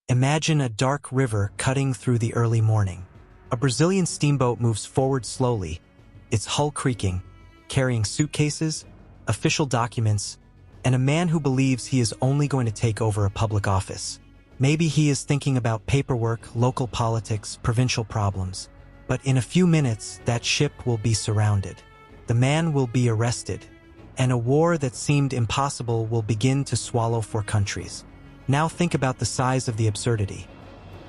Imagine a dark river cutting through the early morning. A Brazilian steamboat moves forward slowly, its hull creaking, carrying suitcases, official documents, and a man who believes he is only going to take over a public office. Maybe he is thinking about paperwork, local politics, provincial problems. But in a few minutes, that ship will be surrounded. The man will be arrested, and a war that seemed impossible will begin to swallow 4 countries. Now think about the size of the absurdity.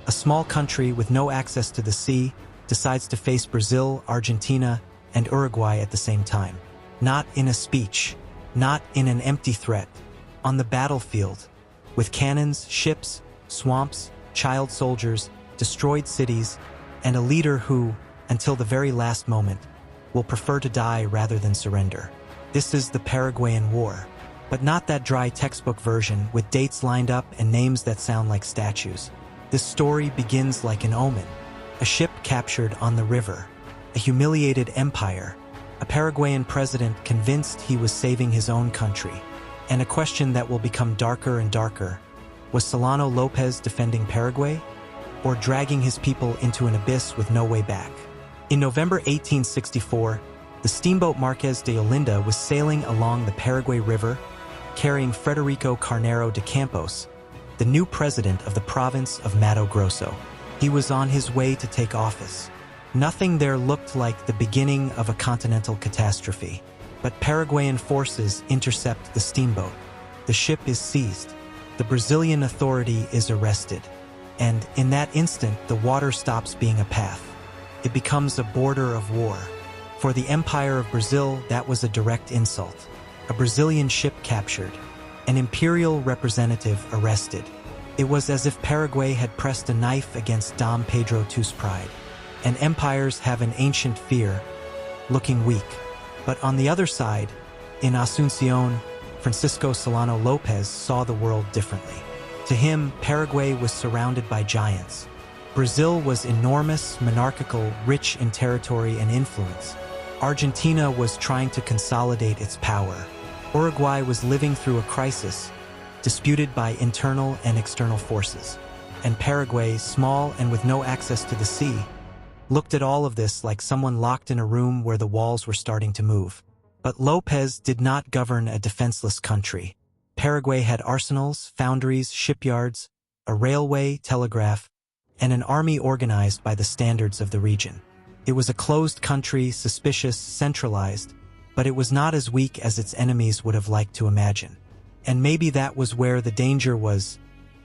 A small country with no access to the sea decides to face Brazil, Argentina, and Uruguay at the same time. Not in a speech, not in an empty threat. On the battlefield, with cannons, ships, swamps, child soldiers, destroyed cities, and a leader who, until the very last moment, will prefer to die rather than surrender. This is the Paraguayan War, but not that dry textbook version with dates lined up and names that sound like statues. This story begins like an omen. A ship captured on the river, a humiliated empire, a Paraguayan president convinced he was saving his own country, and a question that will become darker and darker. Was Solano López defending Paraguay, or dragging his people into an abyss with no way back? In November 1864, the steamboat Marqués de Olinda was sailing along the Paraguay River, carrying Frederico Carneiro de Campos, the new president of the province of Mato Grosso. He was on his way to take office. Nothing there looked like the beginning of a continental catastrophe. But Paraguayan forces intercept the steamboat. The ship is seized. The Brazilian authority is arrested. And in that instant, the water stops being a path. It becomes a border of war. For the Empire of Brazil, that was a direct insult. A Brazilian ship captured. An imperial representative arrested. It was as if Paraguay had pressed a knife against Dom Pedro II's pride. And empires have an ancient fear, looking weak. But on the other side, in Asunción, Francisco Solano López saw the world differently. To him, Paraguay was surrounded by giants. Brazil was enormous, monarchical, rich in territory and influence. Argentina was trying to consolidate its power. Uruguay was living through a crisis, disputed by internal and external forces. And Paraguay, small and with no access to the sea, looked at all of this like someone locked in a room where the walls were starting to move. But López did not govern a defenseless country. Paraguay had arsenals, foundries, shipyards, a railway, telegraph, and an army organized by the standards of the region. It was a closed country, suspicious, centralized, but it was not as weak as its enemies would have liked to imagine. And maybe that was where the danger was.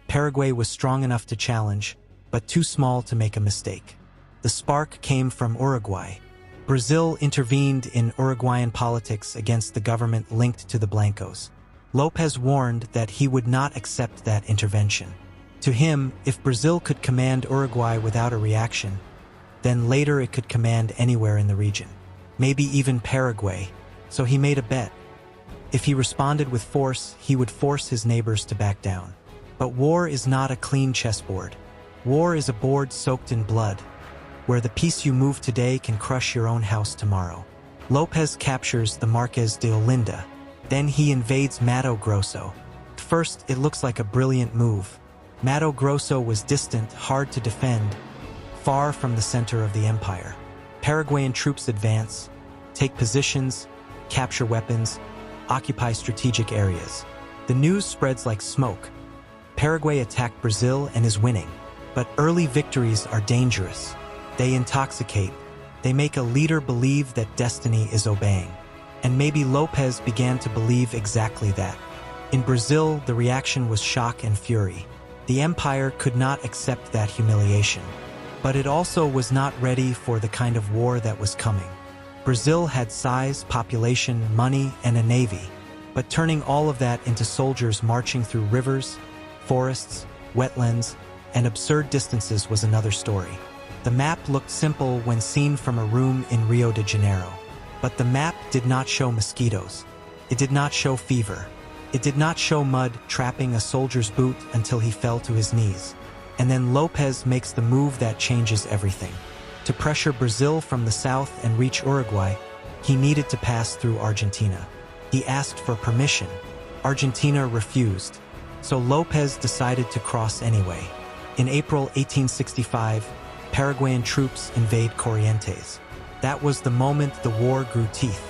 Paraguay was strong enough to challenge, but too small to make a mistake. The spark came from Uruguay. Brazil intervened in Uruguayan politics against the government linked to the Blancos. López warned that he would not accept that intervention. To him, if Brazil could command Uruguay without a reaction, then later it could command anywhere in the region, maybe even Paraguay. So he made a bet. If he responded with force, he would force his neighbors to back down. But war is not a clean chessboard. War is a board soaked in blood, where the piece you move today can crush your own house tomorrow. López captures the Marqués de Olinda. Then he invades Mato Grosso. At first, it looks like a brilliant move. Mato Grosso was distant, hard to defend, far from the center of the empire. Paraguayan troops advance, take positions, capture weapons, occupy strategic areas. The news spreads like smoke. Paraguay attacked Brazil and is winning. But early victories are dangerous. They intoxicate. They make a leader believe that destiny is obeying. And maybe López began to believe exactly that. In Brazil, the reaction was shock and fury. The empire could not accept that humiliation. But it also was not ready for the kind of war that was coming. Brazil had size, population, money, and a navy. But turning all of that into soldiers marching through rivers, forests, wetlands, and absurd distances was another story. The map looked simple when seen from a room in Rio de Janeiro. But the map did not show mosquitoes. It did not show fever. It did not show mud trapping a soldier's boot until he fell to his knees. And then López makes the move that changes everything. To pressure Brazil from the south and reach Uruguay, he needed to pass through Argentina. He asked for permission. Argentina refused. So López decided to cross anyway. In April 1865, Paraguayan troops invade Corrientes. That was the moment the war grew teeth.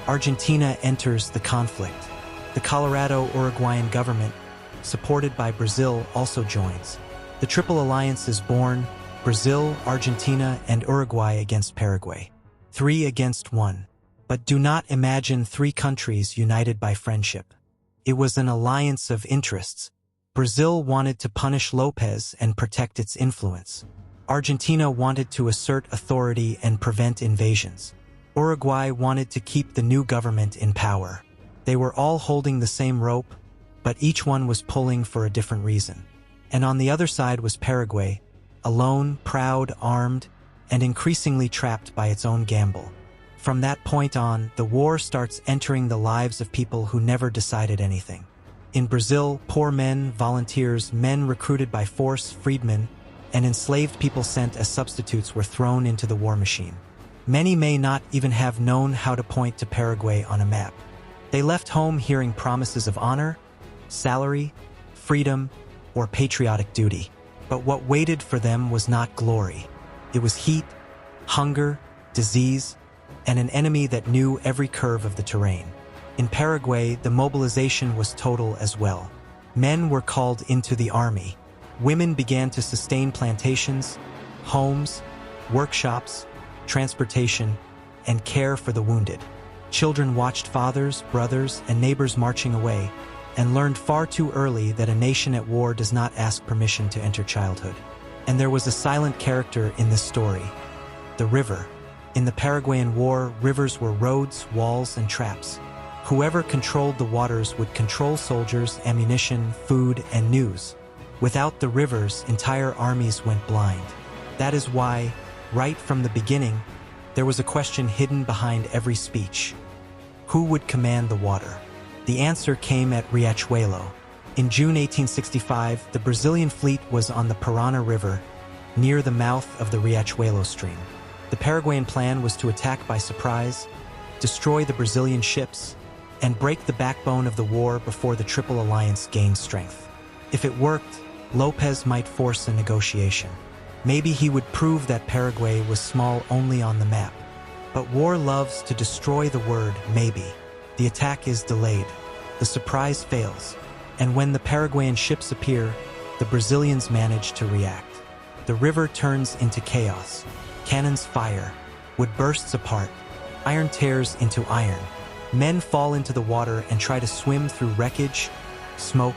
Argentina enters the conflict. The Colorado-Uruguayan government, supported by Brazil, also joins. The Triple Alliance is born: Brazil, Argentina, and Uruguay against Paraguay. 3 against 1. But do not imagine 3 countries united by friendship. It was an alliance of interests. Brazil wanted to punish López and protect its influence. Argentina wanted to assert authority and prevent invasions. Uruguay wanted to keep the new government in power. They were all holding the same rope, but each one was pulling for a different reason. And on the other side was Paraguay, alone, proud, armed, and increasingly trapped by its own gamble. From that point on, the war starts entering the lives of people who never decided anything. In Brazil, poor men, volunteers, men recruited by force, freedmen, and enslaved people sent as substitutes were thrown into the war machine. Many may not even have known how to point to Paraguay on a map. They left home hearing promises of honor, salary, freedom, or patriotic duty. But what waited for them was not glory. It was heat, hunger, disease, and an enemy that knew every curve of the terrain. In Paraguay, the mobilization was total as well. Men were called into the army. Women began to sustain plantations, homes, workshops, transportation, and care for the wounded. Children watched fathers, brothers, and neighbors marching away, and learned far too early that a nation at war does not ask permission to enter childhood. And there was a silent character in this story: the river. In the Paraguayan War, rivers were roads, walls, and traps. Whoever controlled the waters would control soldiers, ammunition, food, and news. Without the rivers, entire armies went blind. That is why, right from the beginning, there was a question hidden behind every speech: who would command the water? The answer came at Riachuelo. In June 1865, the Brazilian fleet was on the Paraná River, near the mouth of the Riachuelo stream. The Paraguayan plan was to attack by surprise, destroy the Brazilian ships, and break the backbone of the war before the Triple Alliance gained strength. If it worked, López might force a negotiation. Maybe he would prove that Paraguay was small only on the map. But war loves to destroy the word maybe. The attack is delayed. The surprise fails. And when the Paraguayan ships appear, the Brazilians manage to react. The river turns into chaos. Cannons fire. Wood bursts apart. Iron tears into iron. Men fall into the water and try to swim through wreckage, smoke,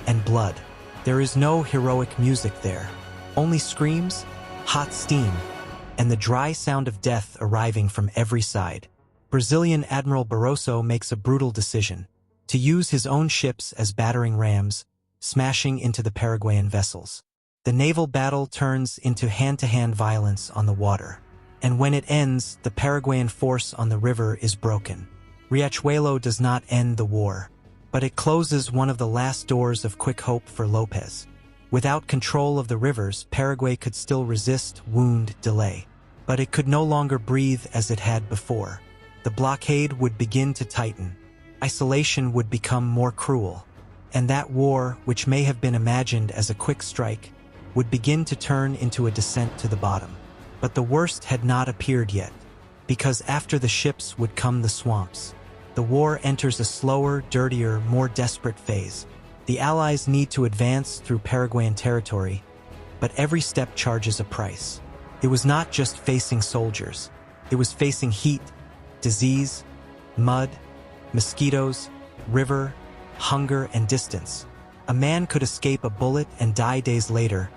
and blood. There is no heroic music there. Only screams, hot steam, and the dry sound of death arriving from every side. Brazilian Admiral Barroso makes a brutal decision: to use his own ships as battering rams, smashing into the Paraguayan vessels. The naval battle turns into hand-to-hand violence on the water. And when it ends, the Paraguayan force on the river is broken. Riachuelo does not end the war, but it closes one of the last doors of quick hope for López. Without control of the rivers, Paraguay could still resist, wound, delay. But it could no longer breathe as it had before. The blockade would begin to tighten. Isolation would become more cruel. And that war, which may have been imagined as a quick strike, would begin to turn into a descent to the bottom. But the worst had not appeared yet, because after the ships would come the swamps. The war enters a slower, dirtier, more desperate phase. The Allies need to advance through Paraguayan territory, but every step charges a price. It was not just facing soldiers. It was facing heat, disease, mud, mosquitoes, river, hunger, and distance. A man could escape a bullet and die days later,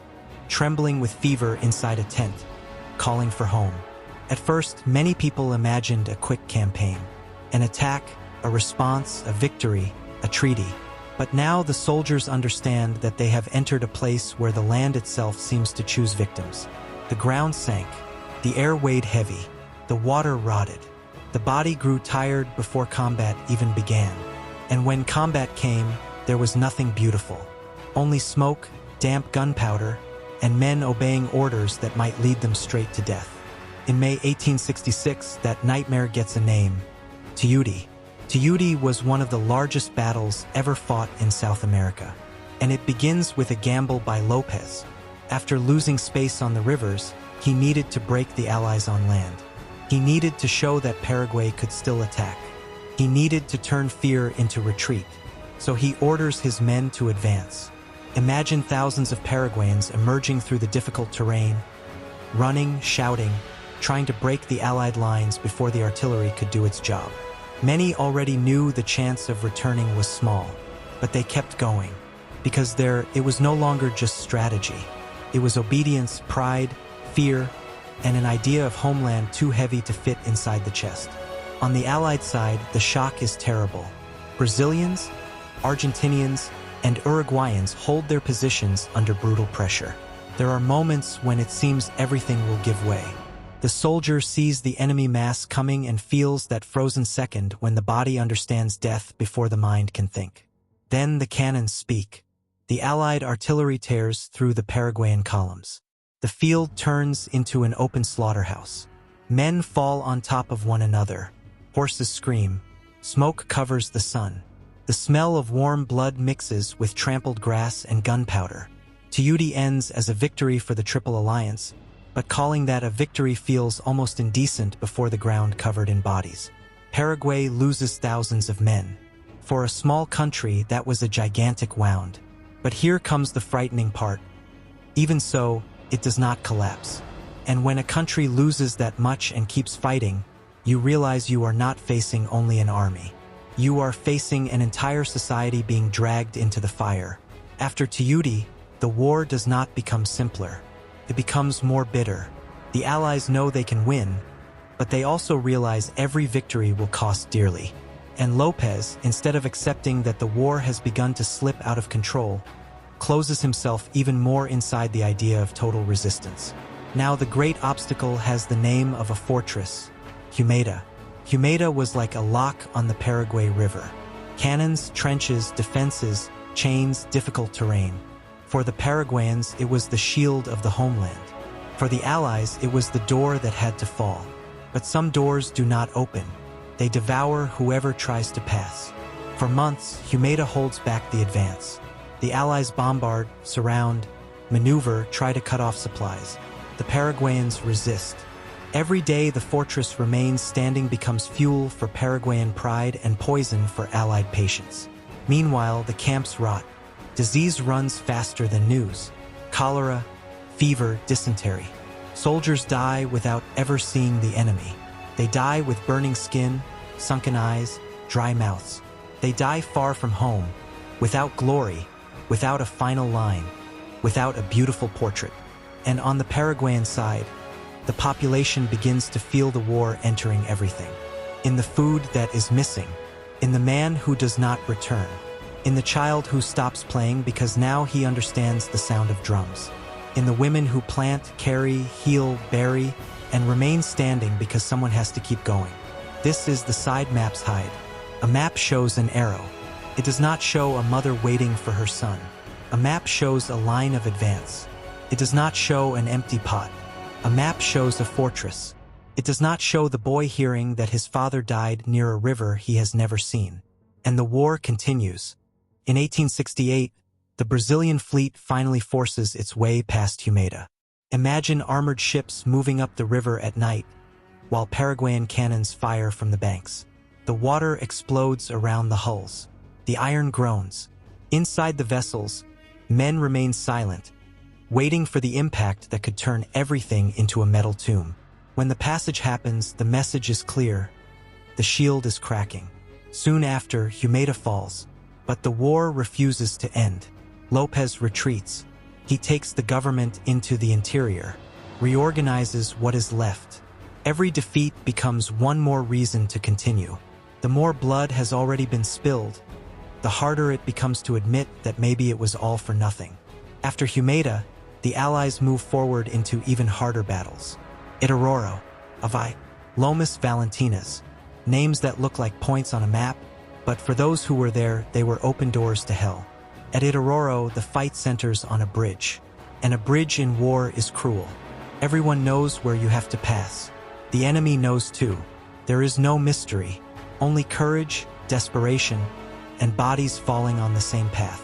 trembling with fever inside a tent, calling for home. At first, many people imagined a quick campaign. An attack, a response, a victory, a treaty. But now the soldiers understand that they have entered a place where the land itself seems to choose victims. The ground sank. The air weighed heavy. The water rotted. The body grew tired before combat even began. And when combat came, there was nothing beautiful. Only smoke, damp gunpowder, and men obeying orders that might lead them straight to death. In May 1866, that nightmare gets a name: Tuiuti. Tuiuti was one of the largest battles ever fought in South America. And it begins with a gamble by López. After losing space on the rivers, he needed to break the Allies on land. He needed to show that Paraguay could still attack. He needed to turn fear into retreat. So he orders his men to advance. Imagine thousands of Paraguayans emerging through the difficult terrain, running, shouting, trying to break the Allied lines before the artillery could do its job. Many already knew the chance of returning was small, but they kept going, because it was no longer just strategy. It was obedience, pride, fear, and an idea of homeland too heavy to fit inside the chest. On the Allied side, the shock is terrible. Brazilians, Argentinians, and Uruguayans hold their positions under brutal pressure. There are moments when it seems everything will give way. The soldier sees the enemy mass coming and feels that frozen second when the body understands death before the mind can think. Then the cannons speak. The Allied artillery tears through the Paraguayan columns. The field turns into an open slaughterhouse. Men fall on top of one another. Horses scream. Smoke covers the sun. The smell of warm blood mixes with trampled grass and gunpowder. Tuiuti ends as a victory for the Triple Alliance, but calling that a victory feels almost indecent before the ground covered in bodies. Paraguay loses thousands of men. For a small country, that was a gigantic wound. But here comes the frightening part. Even so, it does not collapse. And when a country loses that much and keeps fighting, you realize you are not facing only an army. You are facing an entire society being dragged into the fire. After Tuiuti, the war does not become simpler. It becomes more bitter. The Allies know they can win, but they also realize every victory will cost dearly. And López, instead of accepting that the war has begun to slip out of control, closes himself even more inside the idea of total resistance. Now the great obstacle has the name of a fortress, Humaitá. Humaitá was like a lock on the Paraguay River. Cannons, trenches, defenses, chains, difficult terrain. For the Paraguayans, it was the shield of the homeland. For the Allies, it was the door that had to fall. But some doors do not open. They devour whoever tries to pass. For months, Humaitá holds back the advance. The Allies bombard, surround, maneuver, try to cut off supplies. The Paraguayans resist. Every day the fortress remains standing becomes fuel for Paraguayan pride and poison for Allied patience. Meanwhile, the camps rot. Disease runs faster than news. Cholera, fever, dysentery. Soldiers die without ever seeing the enemy. They die with burning skin, sunken eyes, dry mouths. They die far from home, without glory, without a final line, without a beautiful portrait. And on the Paraguayan side, the population begins to feel the war entering everything. In the food that is missing, in the man who does not return, in the child who stops playing because now he understands the sound of drums, in the women who plant, carry, heal, bury, and remain standing because someone has to keep going. This is the side map's hide. A map shows an arrow. It does not show a mother waiting for her son. A map shows a line of advance. It does not show an empty pot. A map shows a fortress. It does not show the boy hearing that his father died near a river he has never seen. And the war continues. In 1868, the Brazilian fleet finally forces its way past Humaitá. Imagine armored ships moving up the river at night, while Paraguayan cannons fire from the banks. The water explodes around the hulls. The iron groans. Inside the vessels, men remain silent, waiting for the impact that could turn everything into a metal tomb. When the passage happens, the message is clear. The shield is cracking. Soon after, Humaitá falls. But the war refuses to end. López retreats. He takes the government into the interior, reorganizes what is left. Every defeat becomes one more reason to continue. The more blood has already been spilled, the harder it becomes to admit that maybe it was all for nothing. After Humaitá, the Allies move forward into even harder battles. Itororó, Avaí, Lomas Valentinas, names that look like points on a map, but for those who were there, they were open doors to hell. At Itororó, the fight centers on a bridge. And a bridge in war is cruel. Everyone knows where you have to pass. The enemy knows too. There is no mystery, only courage, desperation, and bodies falling on the same path.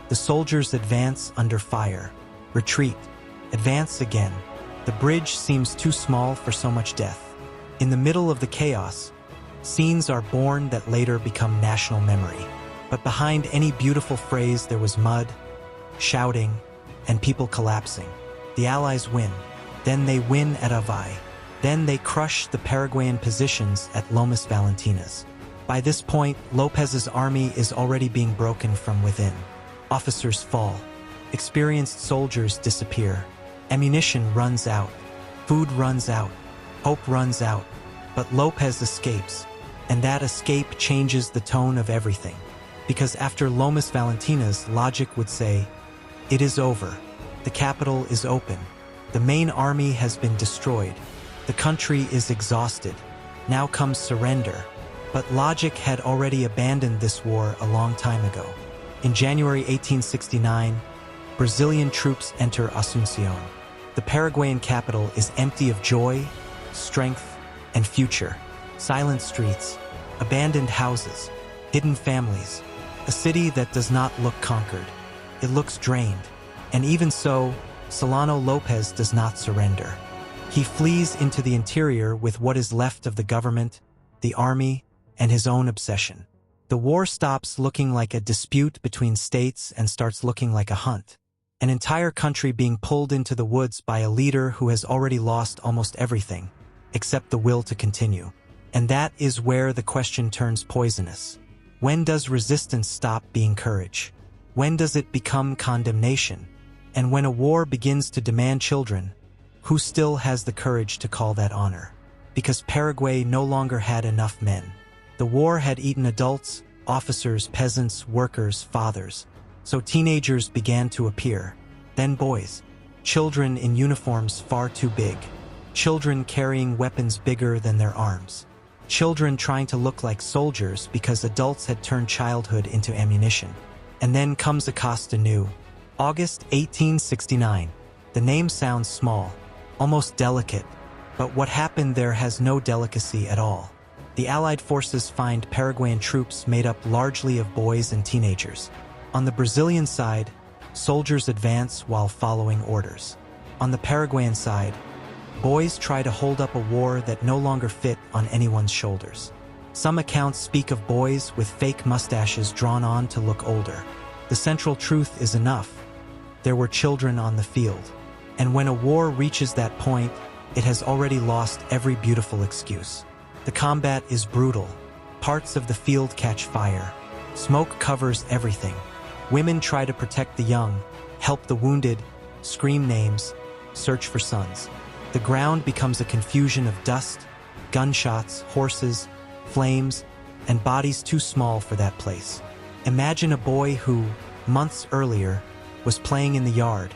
The soldiers advance under fire, retreat, Advance again. The bridge seems too small for so much death. In the middle of the chaos, scenes are born that later become national memory. But behind any beautiful phrase there was mud, shouting, and people collapsing. The Allies win. Then they win at Avai. Then they crush the Paraguayan positions at Lomas Valentinas. By this point, López's army is already being broken from within. Officers fall. Experienced soldiers disappear. Ammunition runs out. Food runs out. Hope runs out. But López escapes. And that escape changes the tone of everything. Because after Lomas Valentinas, logic would say, it is over. The capital is open. The main army has been destroyed. The country is exhausted. Now comes surrender. But logic had already abandoned this war a long time ago. In January 1869, Brazilian troops enter Asunción. The Paraguayan capital is empty of joy, strength, and future. Silent streets, abandoned houses, hidden families. A city that does not look conquered. It looks drained. And even so, Solano López does not surrender. He flees into the interior with what is left of the government, the army, and his own obsession. The war stops looking like a dispute between states and starts looking like a hunt. An entire country being pulled into the woods by a leader who has already lost almost everything, except the will to continue. And that is where the question turns poisonous. When does resistance stop being courage? When does it become condemnation? And when a war begins to demand children, who still has the courage to call that honor? Because Paraguay no longer had enough men. The war had eaten adults, officers, peasants, workers, fathers. So teenagers began to appear. Then boys. Children in uniforms far too big. Children carrying weapons bigger than their arms. Children trying to look like soldiers because adults had turned childhood into ammunition. And then comes Acosta Ñu. August 1869. The name sounds small, almost delicate, but what happened there has no delicacy at all. The Allied forces find Paraguayan troops made up largely of boys and teenagers. On the Brazilian side, soldiers advance while following orders. On the Paraguayan side, boys try to hold up a war that no longer fit on anyone's shoulders. Some accounts speak of boys with fake mustaches drawn on to look older. The central truth is enough. There were children on the field. And when a war reaches that point, it has already lost every beautiful excuse. The combat is brutal. Parts of the field catch fire. Smoke covers everything. Women try to protect the young, help the wounded, scream names, search for sons. The ground becomes a confusion of dust, gunshots, horses, flames, and bodies too small for that place. Imagine a boy who, months earlier, was playing in the yard,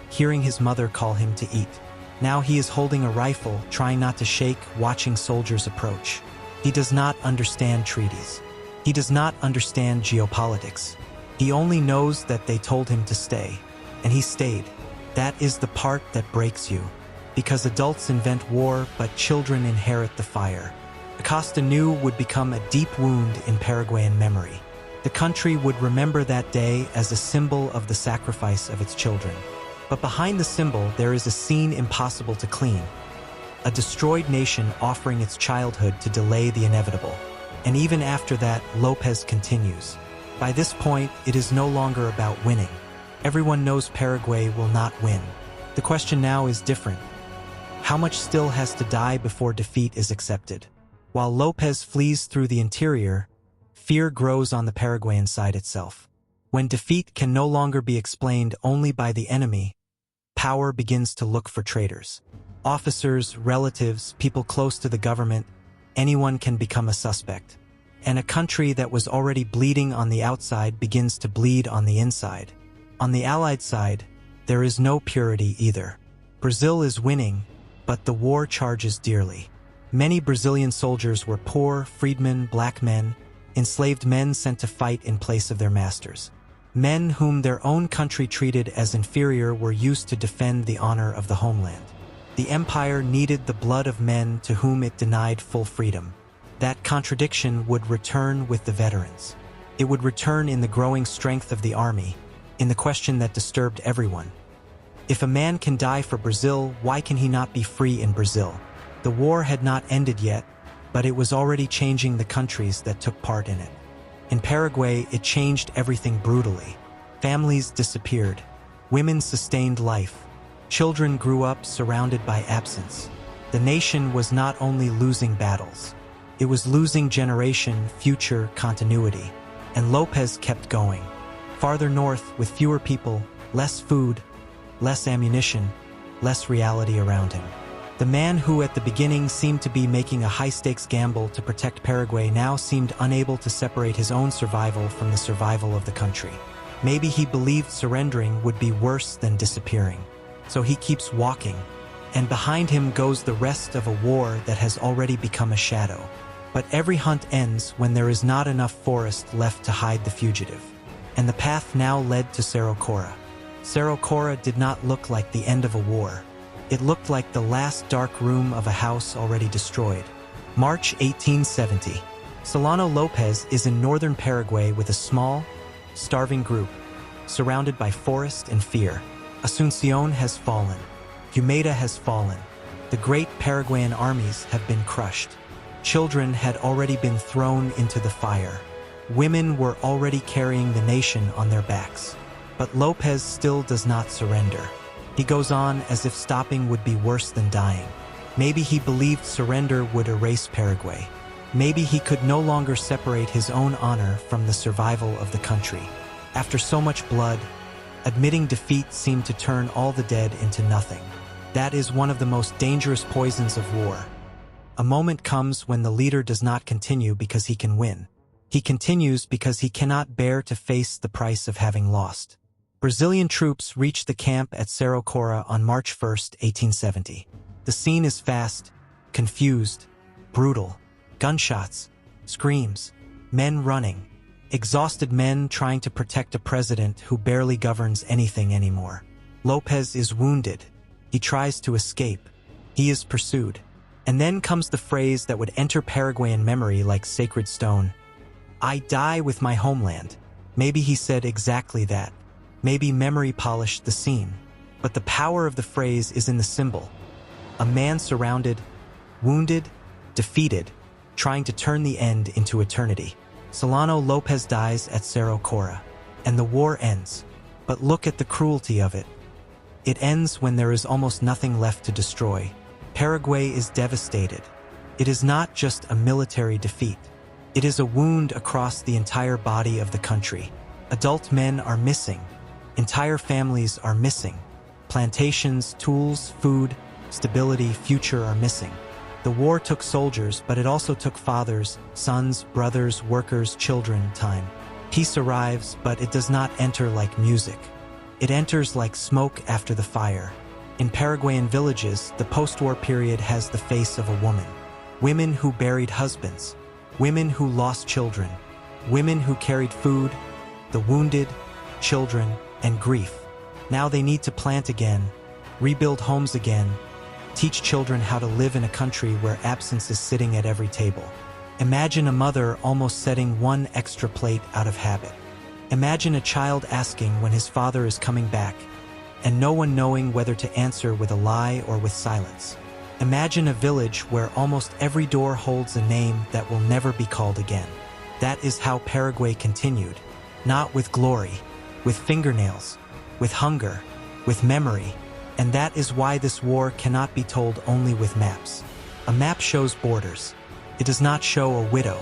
hearing his mother call him to eat. Now he is holding a rifle, trying not to shake, watching soldiers approach. He does not understand treaties. He does not understand geopolitics. He only knows that they told him to stay, and he stayed. That is the part that breaks you. Because adults invent war, but children inherit the fire. Acosta Ñu would become a deep wound in Paraguayan memory. The country would remember that day as a symbol of the sacrifice of its children. But behind the symbol, there is a scene impossible to clean. A destroyed nation offering its childhood to delay the inevitable. And even after that, López continues. By this point, it is no longer about winning. Everyone knows Paraguay will not win. The question now is different. How much still has to die before defeat is accepted? While López flees through the interior, fear grows on the Paraguayan side itself. When defeat can no longer be explained only by the enemy, power begins to look for traitors. Officers, relatives, people close to the government, anyone can become a suspect. And a country that was already bleeding on the outside begins to bleed on the inside. On the Allied side, there is no purity either. Brazil is winning, but the war charges dearly. Many Brazilian soldiers were poor, freedmen, black men, enslaved men sent to fight in place of their masters. Men whom their own country treated as inferior were used to defend the honor of the homeland. The empire needed the blood of men to whom it denied full freedom. That contradiction would return with the veterans. It would return in the growing strength of the army, in the question that disturbed everyone. If a man can die for Brazil, why can he not be free in Brazil? The war had not ended yet, but it was already changing the countries that took part in it. In Paraguay, it changed everything brutally. Families disappeared. Women sustained life. Children grew up surrounded by absence. The nation was not only losing battles, it was losing generation, future, continuity. And Lopez kept going. Farther north, with fewer people, less food, less ammunition, less reality around him. The man who at the beginning seemed to be making a high-stakes gamble to protect Paraguay now seemed unable to separate his own survival from the survival of the country. Maybe he believed surrendering would be worse than disappearing. So he keeps walking, and behind him goes the rest of a war that has already become a shadow. But every hunt ends when there is not enough forest left to hide the fugitive. And the path now led to Cerro Corá. Cerro Corá did not look like the end of a war. It looked like the last dark room of a house already destroyed. March 1870. Solano López is in northern Paraguay with a small, starving group, surrounded by forest and fear. Asunción has fallen. Humaitá has fallen. The great Paraguayan armies have been crushed. Children had already been thrown into the fire. Women were already carrying the nation on their backs. But López still does not surrender. He goes on as if stopping would be worse than dying. Maybe he believed surrender would erase Paraguay. Maybe he could no longer separate his own honor from the survival of the country. After so much blood, admitting defeat seemed to turn all the dead into nothing. That is one of the most dangerous poisons of war. A moment comes when the leader does not continue because he can win. He continues because he cannot bear to face the price of having lost. Brazilian troops reached the camp at Cerro Corá on March 1, 1870. The scene is fast, confused, brutal. Gunshots, screams, men running, exhausted men trying to protect a president who barely governs anything anymore. López is wounded. He tries to escape. He is pursued. And then comes the phrase that would enter Paraguayan memory like sacred stone. "I die with my homeland." Maybe he said exactly that. Maybe memory polished the scene. But the power of the phrase is in the symbol. A man surrounded, wounded, defeated, trying to turn the end into eternity. Solano López dies at Cerro Corá, and the war ends. But look at the cruelty of it. It ends when there is almost nothing left to destroy. Paraguay is devastated. It is not just a military defeat. It is a wound across the entire body of the country. Adult men are missing. Entire families are missing. Plantations, tools, food, stability, future are missing. The war took soldiers, but it also took fathers, sons, brothers, workers, children, time. Peace arrives, but it does not enter like music. It enters like smoke after the fire. In Paraguayan villages, the post-war period has the face of a woman. Women who buried husbands. Women who lost children. Women who carried food, the wounded, children, and grief. Now they need to plant again, rebuild homes again, teach children how to live in a country where absence is sitting at every table. Imagine a mother almost setting one extra plate out of habit. Imagine a child asking when his father is coming back, and no one knowing whether to answer with a lie or with silence. Imagine a village where almost every door holds a name that will never be called again. That is how Paraguay continued, not with glory, with fingernails, with hunger, with memory. And that is why this war cannot be told only with maps. A map shows borders. It does not show a widow.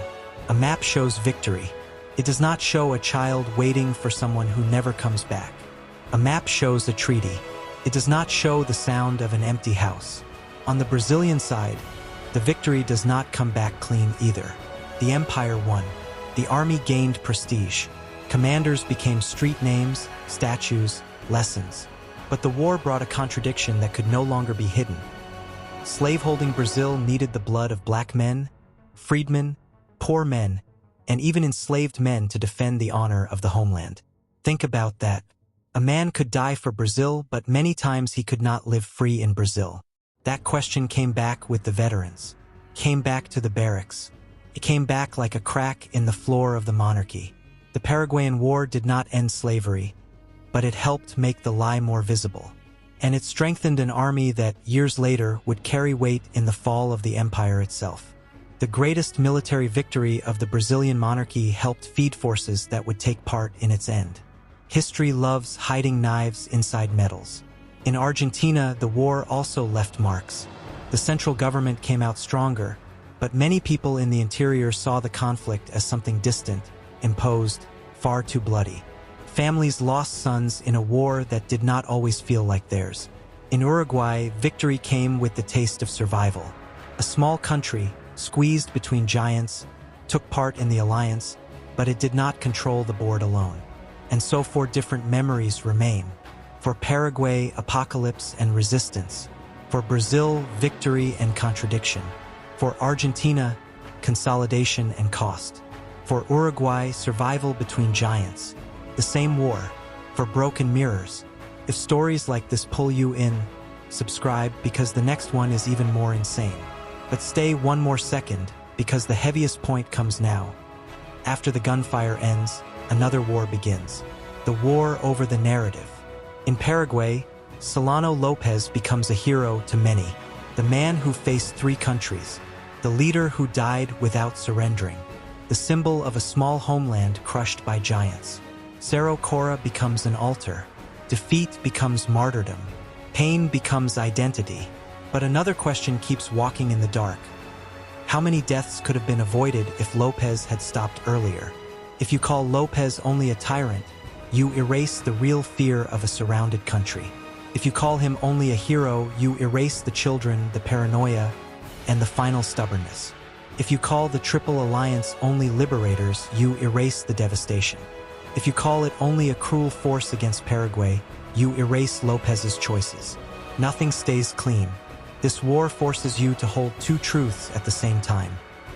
A map shows victory. It does not show a child waiting for someone who never comes back. A map shows a treaty. It does not show the sound of an empty house. On the Brazilian side, the victory does not come back clean either. The empire won. The army gained prestige. Commanders became street names, statues, lessons. But the war brought a contradiction that could no longer be hidden. Slaveholding Brazil needed the blood of black men, freedmen, poor men, and even enslaved men to defend the honor of the homeland. Think about that. A man could die for Brazil, but many times he could not live free in Brazil. That question came back with the veterans, came back to the barracks. It came back like a crack in the floor of the monarchy. The Paraguayan War did not end slavery, but it helped make the lie more visible. and it strengthened an army that, years later, would carry weight in the fall of the empire itself. The greatest military victory of the Brazilian monarchy helped feed forces that would take part in its end. History loves hiding knives inside medals. In Argentina, the war also left marks. The central government came out stronger, but many people in the interior saw the conflict as something distant, imposed, far too bloody. Families lost sons in a war that did not always feel like theirs. In Uruguay, victory came with the taste of survival. A small country, squeezed between giants, took part in the alliance, but it did not control the board alone. And so 4 different memories remain. For Paraguay, apocalypse and resistance. For Brazil, victory and contradiction. For Argentina, consolidation and cost. For Uruguay, survival between giants. The same war. For broken mirrors. If stories like this pull you in, subscribe because the next one is even more insane. But stay one more second because the heaviest point comes now. After the gunfire ends, another war begins. The war over the narrative. In Paraguay, Solano López becomes a hero to many. The man who faced 3 countries. The leader who died without surrendering. The symbol of a small homeland crushed by giants. Cerro Corá becomes an altar. Defeat becomes martyrdom. Pain becomes identity. But another question keeps walking in the dark. How many deaths could have been avoided if López had stopped earlier? If you call López only a tyrant, you erase the real fear of a surrounded country. If you call him only a hero, you erase the children, the paranoia, and the final stubbornness. If you call the Triple Alliance only liberators, you erase the devastation. If you call it only a cruel force against Paraguay, you erase López's choices. Nothing stays clean. This war forces you to hold 2 truths at the same time.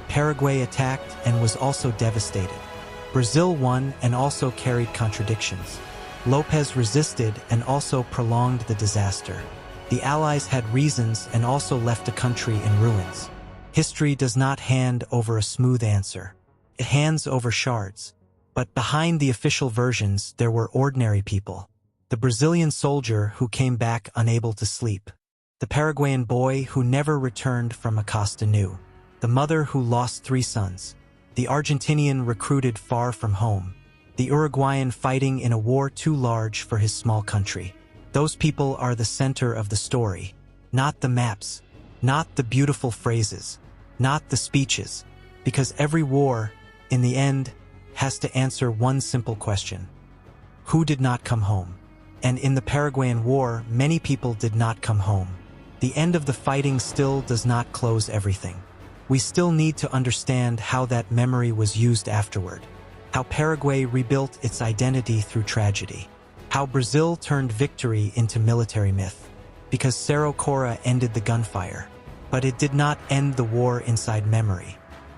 Paraguay attacked and was also devastated. Brazil won and also carried contradictions. López resisted and also prolonged the disaster. The Allies had reasons and also left a country in ruins. History does not hand over a smooth answer. It hands over shards. But behind the official versions, there were ordinary people. The Brazilian soldier who came back unable to sleep. The Paraguayan boy who never returned from Acosta Ñu. The mother who lost 3 sons. The Argentinian recruited far from home. The Uruguayan fighting in a war too large for his small country. Those people are the center of the story. Not the maps. Not the beautiful phrases. Not the speeches. Because every war, in the end, has to answer one simple question. Who did not come home? And in the Paraguayan War, many people did not come home. The end of the fighting still does not close everything. We still need to understand how that memory was used afterward. How Paraguay rebuilt its identity through tragedy. How Brazil turned victory into military myth. Because Cerro Corá ended the gunfire. But it did not end the war inside memory.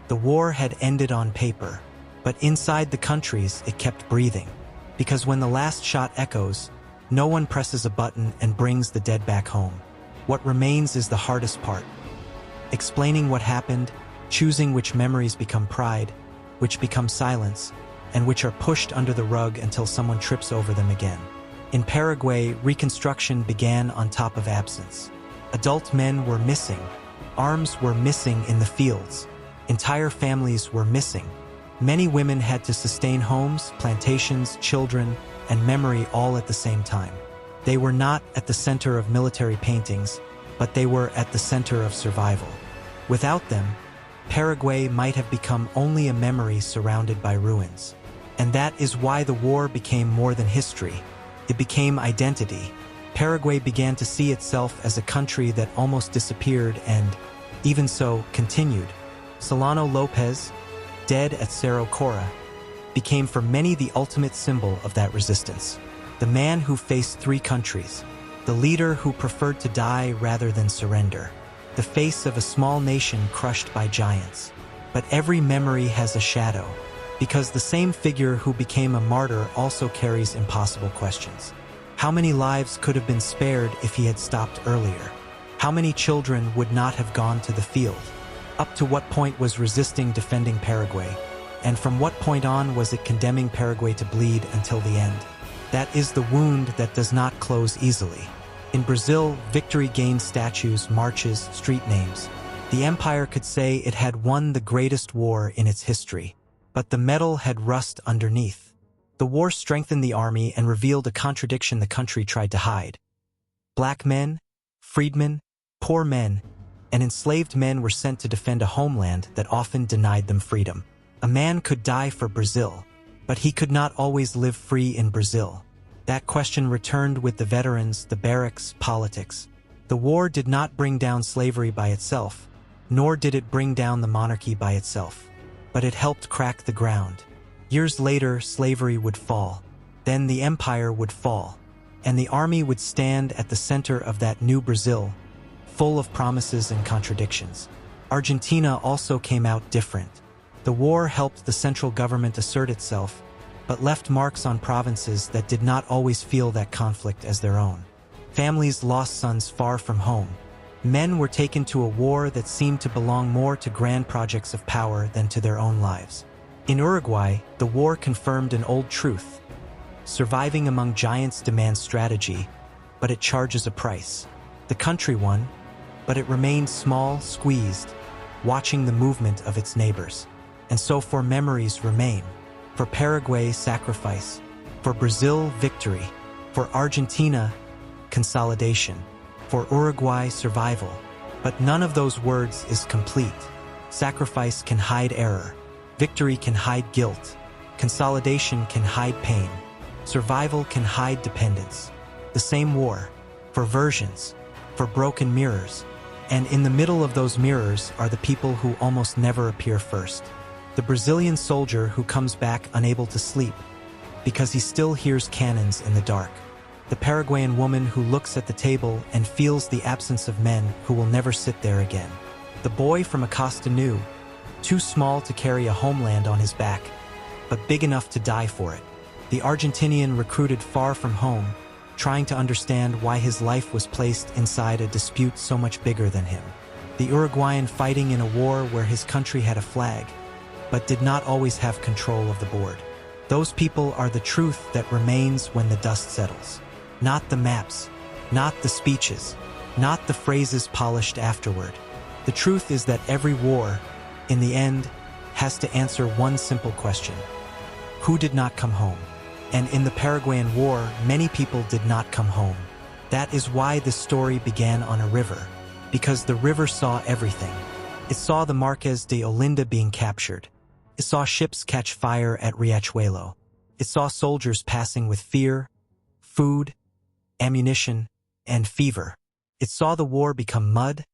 The war had ended on paper. But inside the countries, it kept breathing. Because when the last shot echoes, no one presses a button and brings the dead back home. What remains is the hardest part. Explaining what happened, choosing which memories become pride, which become silence, and which are pushed under the rug until someone trips over them again. In Paraguay, reconstruction began on top of absence. Adult men were missing. Arms were missing in the fields. Entire families were missing. Many women had to sustain homes, plantations, children, and memory all at the same time. They were not at the center of military paintings, but they were at the center of survival. Without them, Paraguay might have become only a memory surrounded by ruins. And that is why the war became more than history. It became identity. Paraguay began to see itself as a country that almost disappeared and, even so, continued. Solano López, dead at Cerro Corá, became for many the ultimate symbol of that resistance. The man who faced 3 countries. The leader who preferred to die rather than surrender. The face of a small nation crushed by giants. But every memory has a shadow, because the same figure who became a martyr also carries impossible questions. How many lives could have been spared if he had stopped earlier? How many children would not have gone to the field? Up to what point was resisting defending Paraguay? And from what point on was it condemning Paraguay to bleed until the end? That is the wound that does not close easily. In Brazil, victory gained statues, marches, street names. The empire could say it had won the greatest war in its history. But the metal had rust underneath. The war strengthened the army and revealed a contradiction the country tried to hide. Black men, freedmen, poor men, and enslaved men were sent to defend a homeland that often denied them freedom. A man could die for Brazil, but he could not always live free in Brazil. That question returned with the veterans, the barracks, politics. The war did not bring down slavery by itself, nor did it bring down the monarchy by itself. But it helped crack the ground. Years later, slavery would fall. Then the empire would fall. And the army would stand at the center of that new Brazil, full of promises and contradictions. Argentina also came out different. The war helped the central government assert itself, but left marks on provinces that did not always feel that conflict as their own. Families lost sons far from home. Men were taken to a war that seemed to belong more to grand projects of power than to their own lives. In Uruguay, the war confirmed an old truth. Surviving among giants demands strategy, but it charges a price. The country won, but it remained small, squeezed, watching the movement of its neighbors. And so for memories remain. For Paraguay, sacrifice. For Brazil, victory. For Argentina, consolidation. For Uruguay, survival. But none of those words is complete. Sacrifice can hide error. Victory can hide guilt. Consolidation can hide pain. Survival can hide dependence. The same war. For versions. For broken mirrors. And in the middle of those mirrors are the people who almost never appear first. The Brazilian soldier who comes back unable to sleep because he still hears cannons in the dark. The Paraguayan woman who looks at the table and feels the absence of men who will never sit there again. The boy from Acosta Ñu, too small to carry a homeland on his back, but big enough to die for it. The Argentinian recruited far from home, trying to understand why his life was placed inside a dispute so much bigger than him. The Uruguayan fighting in a war where his country had a flag, but did not always have control of the board. Those people are the truth that remains when the dust settles. Not the maps, not the speeches, not the phrases polished afterward. The truth is that every war, in the end, has to answer one simple question. Who did not come home? And in the Paraguayan War, many people did not come home. That is why this story began on a river, because the river saw everything. It saw the Marqués de Olinda being captured. It saw ships catch fire at Riachuelo. It saw soldiers passing with fear, food, ammunition, and fever. It saw the war become mud,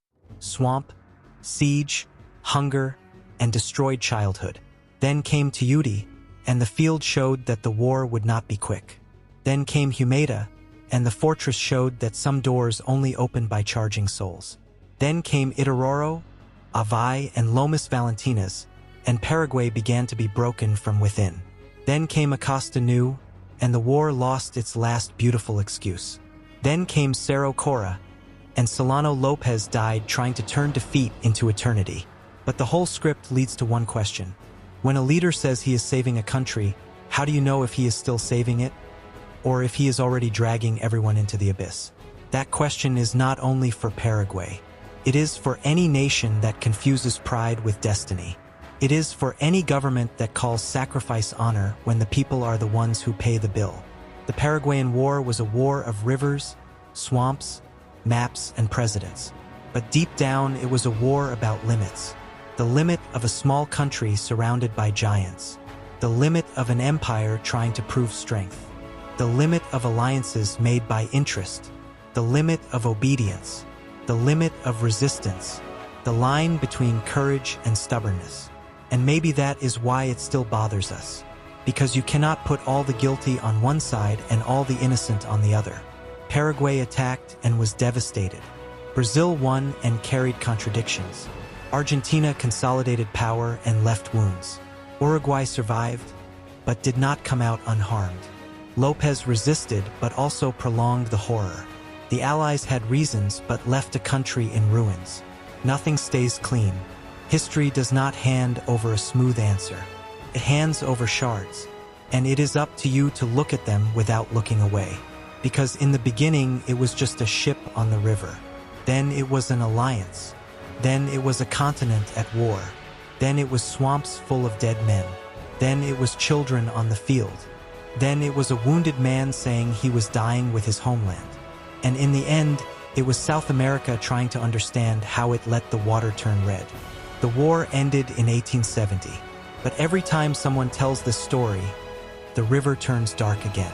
swamp, siege, hunger, and destroyed childhood. Then came Tuiuti, and the field showed that the war would not be quick. Then came Humaitá, and the fortress showed that some doors only opened by charging souls. Then came Itororó, Avai, and Lomas Valentinas, and Paraguay began to be broken from within. Then came Acosta Ñu, and the war lost its last beautiful excuse. Then came Cerro Corá, and Solano López died trying to turn defeat into eternity. But the whole script leads to one question. When a leader says he is saving a country, how do you know if he is still saving it, or if he is already dragging everyone into the abyss? That question is not only for Paraguay. It is for any nation that confuses pride with destiny. It is for any government that calls sacrifice honor when the people are the ones who pay the bill. The Paraguayan War was a war of rivers, swamps, maps, and presidents. But deep down, it was a war about limits. The limit of a small country surrounded by giants. The limit of an empire trying to prove strength. The limit of alliances made by interest. The limit of obedience. The limit of resistance. The line between courage and stubbornness. And maybe that is why it still bothers us. Because you cannot put all the guilty on one side and all the innocent on the other. Paraguay attacked and was devastated. Brazil won and carried contradictions. Argentina consolidated power and left wounds. Uruguay survived, but did not come out unharmed. López resisted but also prolonged the horror. The Allies had reasons but left a country in ruins. Nothing stays clean. History does not hand over a smooth answer. It hands over shards, and it is up to you to look at them without looking away. Because in the beginning, it was just a ship on the river. Then it was an alliance. Then it was a continent at war. Then it was swamps full of dead men. Then it was children on the field. Then it was a wounded man saying he was dying with his homeland. And in the end, it was South America trying to understand how it let the water turn red. The war ended in 1870, but every time someone tells this story, the river turns dark again.